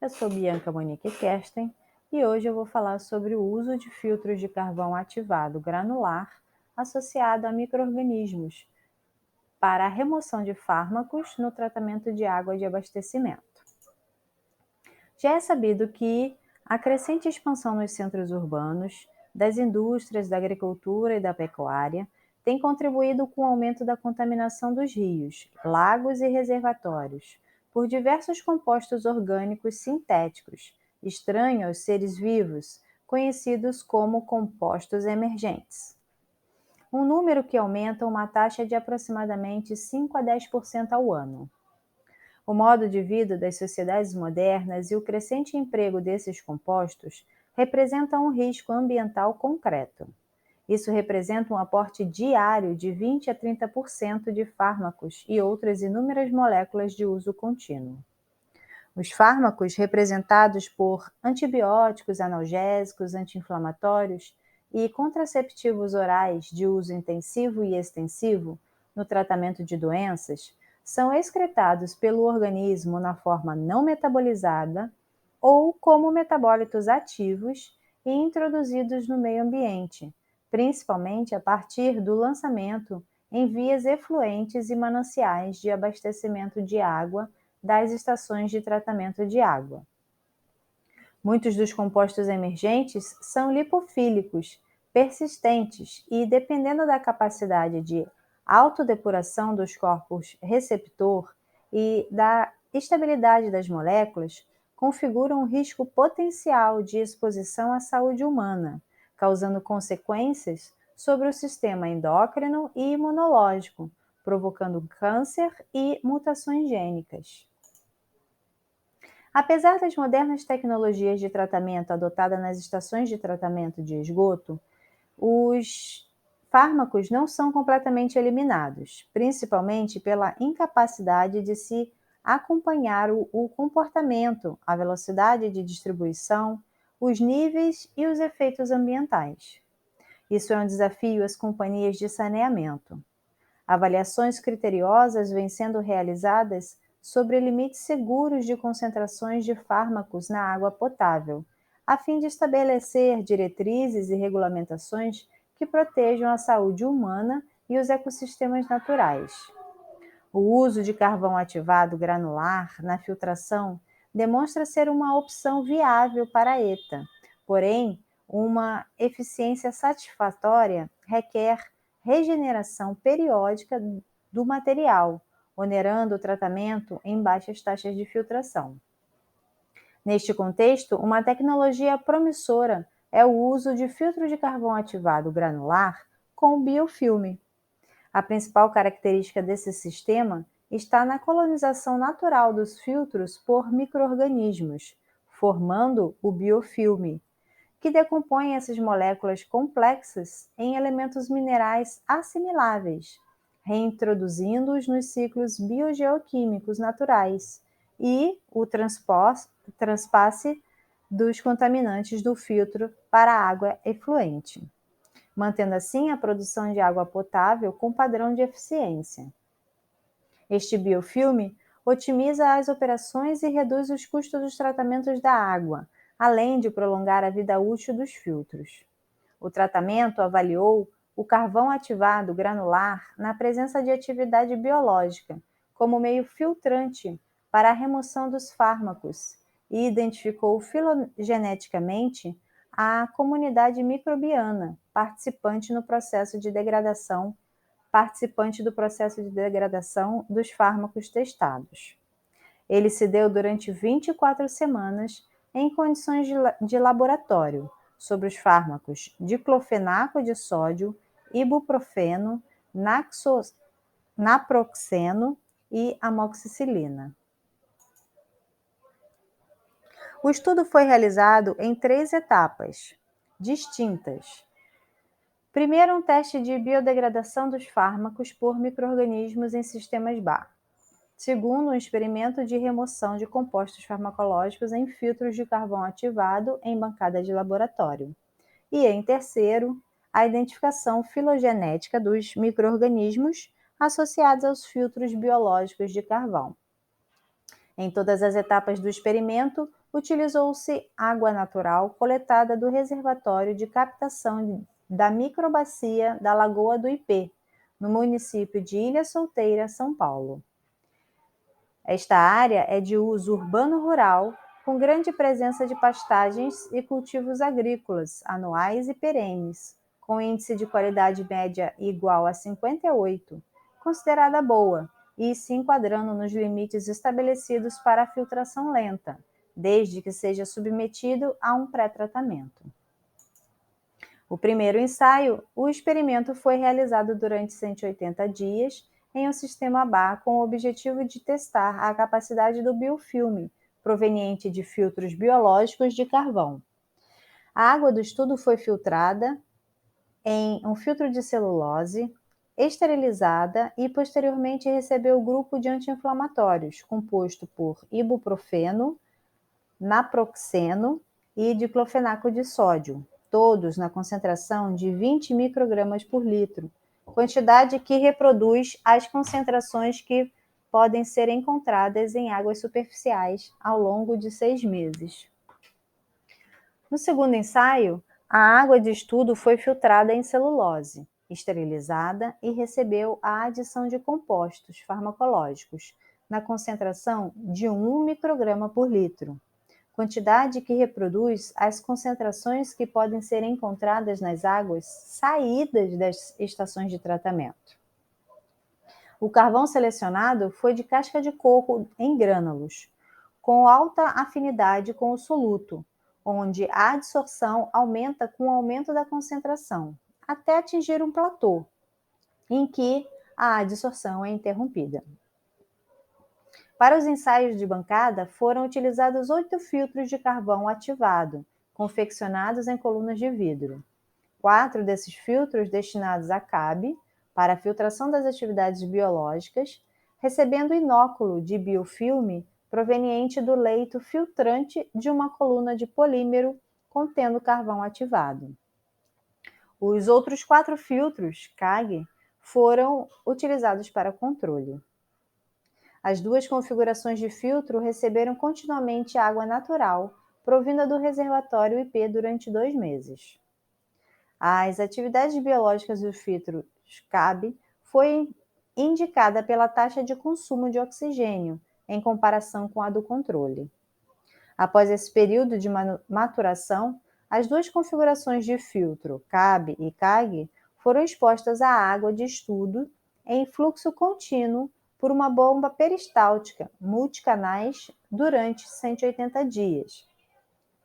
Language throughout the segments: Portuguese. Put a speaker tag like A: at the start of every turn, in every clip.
A: Eu sou Bianca Monique Kesten e hoje eu vou falar sobre o uso de filtros de carvão ativado granular associado a micro-organismos para a remoção de fármacos no tratamento de água de abastecimento. Já é sabido que a crescente expansão nos centros urbanos, das indústrias, da agricultura e da pecuária tem contribuído com o aumento da contaminação dos rios, lagos e reservatórios por diversos compostos orgânicos sintéticos, estranhos aos seres vivos, conhecidos como compostos emergentes. Um número que aumenta uma taxa de aproximadamente 5 a 10% ao ano. O modo de vida das sociedades modernas e o crescente emprego desses compostos representam um risco ambiental concreto. Isso representa um aporte diário de 20 a 30% de fármacos e outras inúmeras moléculas de uso contínuo. Os fármacos representados por antibióticos, analgésicos, anti-inflamatórios e contraceptivos orais de uso intensivo e extensivo no tratamento de doenças são excretados pelo organismo na forma não metabolizada ou como metabólitos ativos e introduzidos no meio ambiente, principalmente a partir do lançamento em vias efluentes e mananciais de abastecimento de água das estações de tratamento de água. Muitos dos compostos emergentes são lipofílicos, persistentes e, dependendo da capacidade de autodepuração dos corpos receptor e da estabilidade das moléculas, configuram um risco potencial de exposição à saúde humana, causando consequências sobre o sistema endócrino e imunológico, provocando câncer e mutações gênicas. Apesar das modernas tecnologias de tratamento adotadas nas estações de tratamento de esgoto, os fármacos não são completamente eliminados, principalmente pela incapacidade de se acompanhar o comportamento, a velocidade de distribuição, os níveis e os efeitos ambientais. Isso é um desafio às companhias de saneamento. Avaliações criteriosas vêm sendo realizadas sobre limites seguros de concentrações de fármacos na água potável, a fim de estabelecer diretrizes e regulamentações que protejam a saúde humana e os ecossistemas naturais. O uso de carvão ativado granular na filtração demonstra ser uma opção viável para a ETA, porém, uma eficiência satisfatória requer regeneração periódica do material, onerando o tratamento em baixas taxas de filtração. Neste contexto, uma tecnologia promissora é o uso de filtro de carvão ativado granular com biofilme. A principal característica desse sistema está na colonização natural dos filtros por micro-organismos, formando o biofilme, que decompõe essas moléculas complexas em elementos minerais assimiláveis, reintroduzindo-os nos ciclos biogeoquímicos naturais e o transpasse dos contaminantes do filtro para a água efluente, mantendo assim a produção de água potável com padrão de eficiência. Este biofilme otimiza as operações e reduz os custos dos tratamentos da água, além de prolongar a vida útil dos filtros. O tratamento avaliou o carvão ativado granular na presença de atividade biológica, como meio filtrante para a remoção dos fármacos, e identificou filogeneticamente a comunidade microbiana participante do processo de degradação dos fármacos testados. Ele se deu durante 24 semanas em condições de laboratório sobre os fármacos diclofenaco de sódio, ibuprofeno, naproxeno e amoxicilina. O estudo foi realizado em 3 etapas distintas. Primeiro, um teste de biodegradação dos fármacos por micro-organismos em sistemas Bar. Segundo, um experimento de remoção de compostos farmacológicos em filtros de carvão ativado em bancada de laboratório. E, em terceiro, a identificação filogenética dos micro-organismos associados aos filtros biológicos de carvão. Em todas as etapas do experimento, utilizou-se água natural coletada do reservatório de captação da microbacia da Lagoa do Ipê, no município de Ilha Solteira, São Paulo. Esta área é de uso urbano-rural, com grande presença de pastagens e cultivos agrícolas, anuais e perenes, com índice de qualidade média igual a 58, considerada boa, e se enquadrando nos limites estabelecidos para a filtração lenta, desde que seja submetido a um pré-tratamento. O primeiro ensaio, o experimento foi realizado durante 180 dias em um sistema bar com o objetivo de testar a capacidade do biofilme, proveniente de filtros biológicos de carvão. A água do estudo foi filtrada em um filtro de celulose, esterilizada e posteriormente recebeu o grupo de anti-inflamatórios, composto por ibuprofeno, naproxeno e diclofenaco de sódio, todos na concentração de 20 microgramas por litro, quantidade que reproduz as concentrações que podem ser encontradas em águas superficiais ao longo de 6 meses. No segundo ensaio, a água de estudo foi filtrada em celulose, esterilizada e recebeu a adição de compostos farmacológicos, na concentração de 1 micrograma por litro, quantidade que reproduz as concentrações que podem ser encontradas nas águas saídas das estações de tratamento. O carvão selecionado foi de casca de coco em grânulos, com alta afinidade com o soluto, onde a adsorção aumenta com o aumento da concentração, até atingir um platô, em que a adsorção é interrompida. Para os ensaios de bancada, foram utilizados 8 filtros de carvão ativado, confeccionados em colunas de vidro. 4 desses filtros destinados a CAB, para a filtração das atividades biológicas, recebendo inóculo de biofilme proveniente do leito filtrante de uma coluna de polímero contendo carvão ativado. Os outros 4 filtros, CAG, foram utilizados para controle. As 2 configurações de filtro receberam continuamente água natural, provinda do reservatório IP durante 2 meses. As atividades biológicas do filtro CAB foi indicada pela taxa de consumo de oxigênio, em comparação com a do controle. Após esse período de maturação, as 2 configurações de filtro, CAB e CAG, foram expostas à água de estudo em fluxo contínuo por uma bomba peristáltica multicanais durante 180 dias,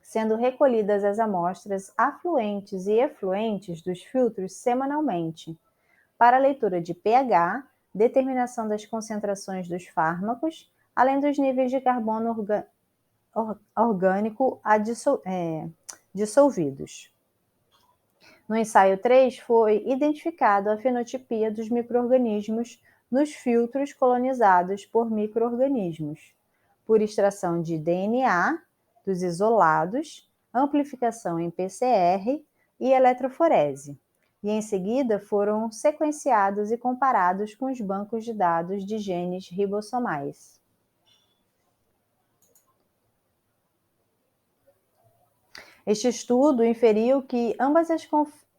A: sendo recolhidas as amostras afluentes e efluentes dos filtros semanalmente, para leitura de pH, determinação das concentrações dos fármacos, além dos níveis de carbono orgânico dissolvidos. No ensaio 3, foi identificado a fenotipia dos micro-organismos nos filtros colonizados por micro-organismos, por extração de DNA dos isolados, amplificação em PCR e eletroforese, e em seguida foram sequenciados e comparados com os bancos de dados de genes ribossomais. Este estudo inferiu que ambas as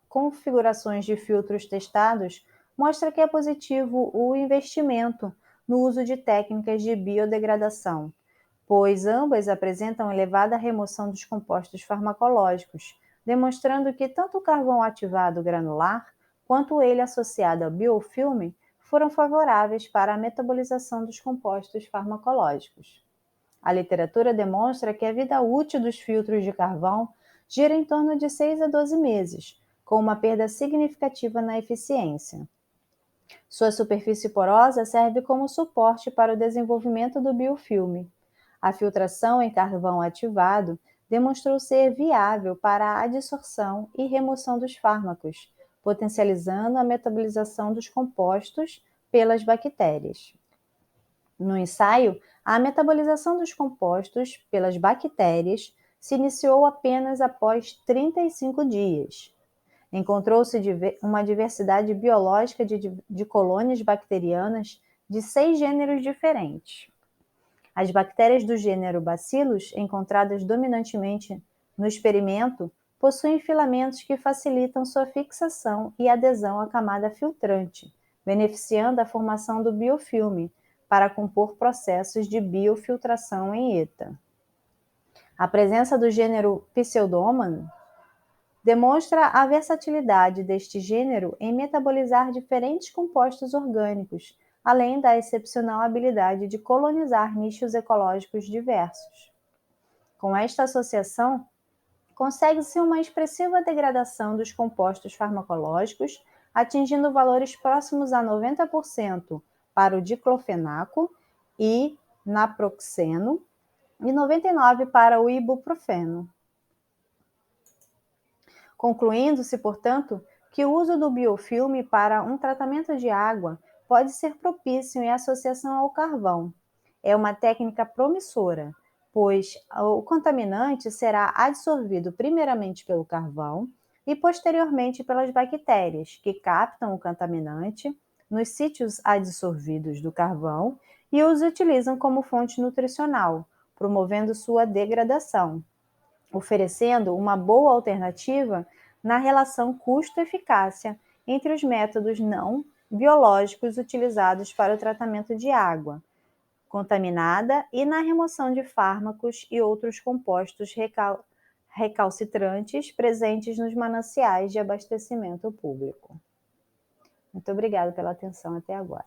A: configurações de filtros testados mostram que é positivo o investimento no uso de técnicas de biodegradação, pois ambas apresentam elevada remoção dos compostos farmacológicos, demonstrando que tanto o carvão ativado granular quanto ele associado ao biofilme foram favoráveis para a metabolização dos compostos farmacológicos. A literatura demonstra que a vida útil dos filtros de carvão gira em torno de 6 a 12 meses, com uma perda significativa na eficiência. Sua superfície porosa serve como suporte para o desenvolvimento do biofilme. A filtração em carvão ativado demonstrou ser viável para a adsorção e remoção dos fármacos, potencializando a metabolização dos compostos pelas bactérias. No ensaio, a metabolização dos compostos pelas bactérias se iniciou apenas após 35 dias. Encontrou-se uma diversidade biológica de colônias bacterianas de 6 gêneros diferentes. As bactérias do gênero Bacillus, encontradas dominantemente no experimento, possuem filamentos que facilitam sua fixação e adesão à camada filtrante, beneficiando a formação do biofilme para compor processos de biofiltração em ETA. A presença do gênero Pseudomonas demonstra a versatilidade deste gênero em metabolizar diferentes compostos orgânicos, além da excepcional habilidade de colonizar nichos ecológicos diversos. Com esta associação, consegue-se uma expressiva degradação dos compostos farmacológicos, atingindo valores próximos a 90% para o diclofenaco e naproxeno e 99% para o ibuprofeno. Concluindo-se, portanto, que o uso do biofilme para um tratamento de água pode ser propício em associação ao carvão. É uma técnica promissora, pois o contaminante será adsorvido primeiramente pelo carvão e posteriormente pelas bactérias, que captam o contaminante nos sítios adsorvidos do carvão e os utilizam como fonte nutricional, promovendo sua degradação, oferecendo uma boa alternativa na relação custo-eficácia entre os métodos não biológicos utilizados para o tratamento de água contaminada e na remoção de fármacos e outros compostos recalcitrantes presentes nos mananciais de abastecimento público. Muito obrigada pela atenção até agora.